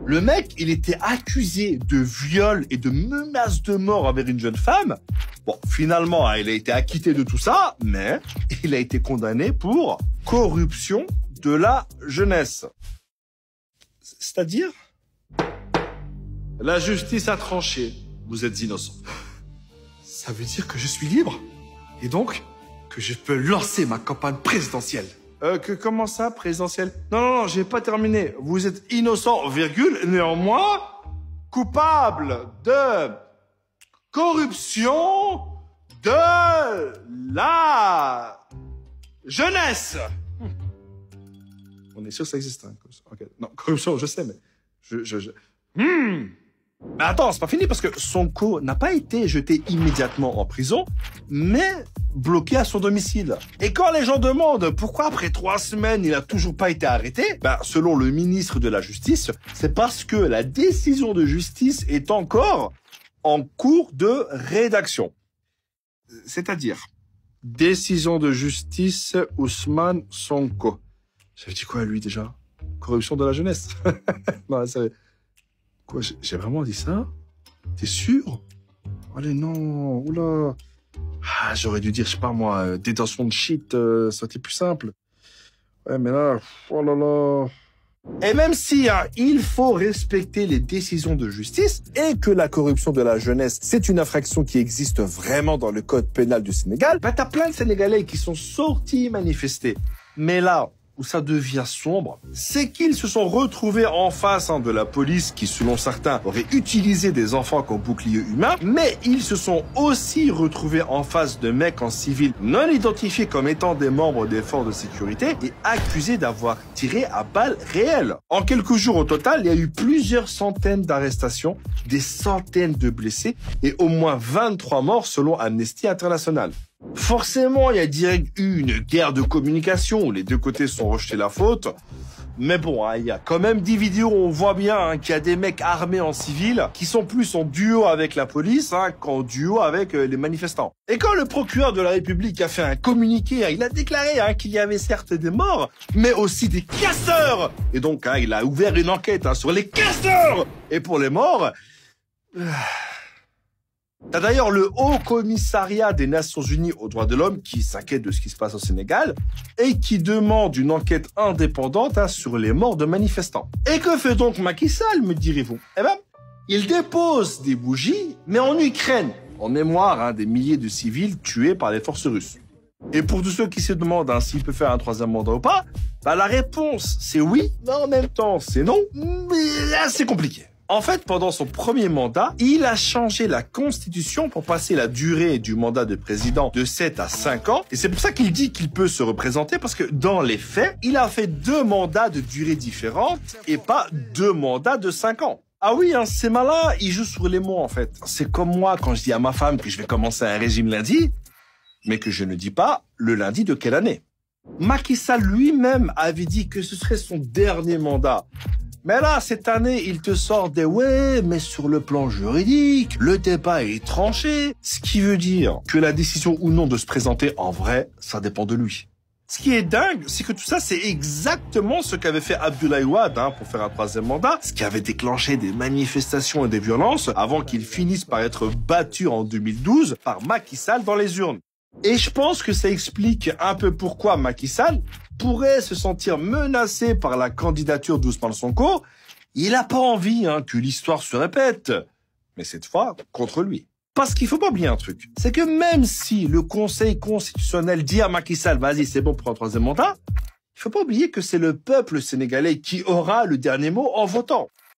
Le mec, il était accusé de viol et de menace de mort envers une jeune femme. Bon, finalement, il a été acquitté de tout ça, mais il a été condamné pour corruption de la jeunesse. C'est-à-dire? La justice a tranché. Vous êtes innocent. Ça veut dire que je suis libre? Et donc, que je peux lancer ma campagne présidentielle? Comment ça, présidentielle? Non, j'ai pas terminé. Vous êtes innocent, virgule, néanmoins, coupable de corruption de la jeunesse. On est sûr que ça existe, hein, okay. Non, corruption, je sais, mais Mais attends, c'est pas fini parce que Sonko n'a pas été jeté immédiatement en prison, mais bloqué à son domicile. Et quand les gens demandent pourquoi après 3 semaines il a toujours pas été arrêté, selon le ministre de la Justice, c'est parce que la décision de justice est encore en cours de rédaction. C'est-à-dire, décision de justice Ousmane Sonko. Ça veut dire quoi lui déjà? Corruption de la jeunesse. Non, ça... Quoi, j'ai vraiment dit ça? T'es sûr? Allez, non, oula. J'aurais dû dire, je sais pas moi, détention de shit, ça aurait été plus simple. Ouais, mais là, oh là là. Et même si il faut respecter les décisions de justice et que la corruption de la jeunesse, c'est une infraction qui existe vraiment dans le code pénal du Sénégal, t'as plein de Sénégalais qui sont sortis manifester. Mais là, où ça devient sombre, c'est qu'ils se sont retrouvés en face de la police qui, selon certains, aurait utilisé des enfants comme bouclier humain, mais ils se sont aussi retrouvés en face de mecs en civil non identifiés comme étant des membres des forces de sécurité et accusés d'avoir tiré à balles réelles. En quelques jours au total, il y a eu plusieurs centaines d'arrestations, des centaines de blessés et au moins 23 morts selon Amnesty International. Forcément, il y a direct eu une guerre de communication où les deux côtés sont rejetés la faute. Mais bon, il y a quand même des vidéos où on voit bien qu'il y a des mecs armés en civil qui sont plus en duo avec la police qu'en duo avec les manifestants. Et quand le procureur de la République a fait un communiqué, il a déclaré qu'il y avait certes des morts, mais aussi des casseurs. Et donc, il a ouvert une enquête sur les casseurs. Et pour les morts... T'as d'ailleurs le Haut Commissariat des Nations Unies aux droits de l'homme qui s'inquiète de ce qui se passe au Sénégal et qui demande une enquête indépendante sur les morts de manifestants. Et que fait donc Macky Sall, me direz-vous? Eh ben, il dépose des bougies, mais en Ukraine, en mémoire des milliers de civils tués par les forces russes. Et pour tous ceux qui se demandent s'il peut faire un 3e mandat ou pas, la réponse c'est oui, mais en même temps c'est non, mais là c'est compliqué. En fait, pendant son premier mandat, il a changé la constitution pour passer la durée du mandat de président de 7 à 5 ans. Et c'est pour ça qu'il dit qu'il peut se représenter, parce que dans les faits, il a fait 2 mandats de durée différente et pas 2 mandats de 5 ans. Ah oui, c'est malin, il joue sur les mots en fait. C'est comme moi quand je dis à ma femme que je vais commencer un régime lundi, mais que je ne dis pas le lundi de quelle année. Macky Sall lui-même avait dit que ce serait son dernier mandat. Mais là, cette année, il te sort des « ouais, mais sur le plan juridique, le débat est tranché ». Ce qui veut dire que la décision ou non de se présenter, en vrai, ça dépend de lui. Ce qui est dingue, c'est que tout ça, c'est exactement ce qu'avait fait Abdoulaye Wade pour faire un 3e mandat, ce qui avait déclenché des manifestations et des violences avant qu'il finisse par être battu en 2012 par Macky Sall dans les urnes. Et je pense que ça explique un peu pourquoi Macky Sall pourrait se sentir menacé par la candidature d'Ousmane Sonko. Il n'a pas envie que l'histoire se répète, mais cette fois contre lui. Parce qu'il faut pas oublier un truc, c'est que même si le Conseil constitutionnel dit à Macky Sall, vas-y c'est bon pour un 3e mandat, il faut pas oublier que c'est le peuple sénégalais qui aura le dernier mot en votant.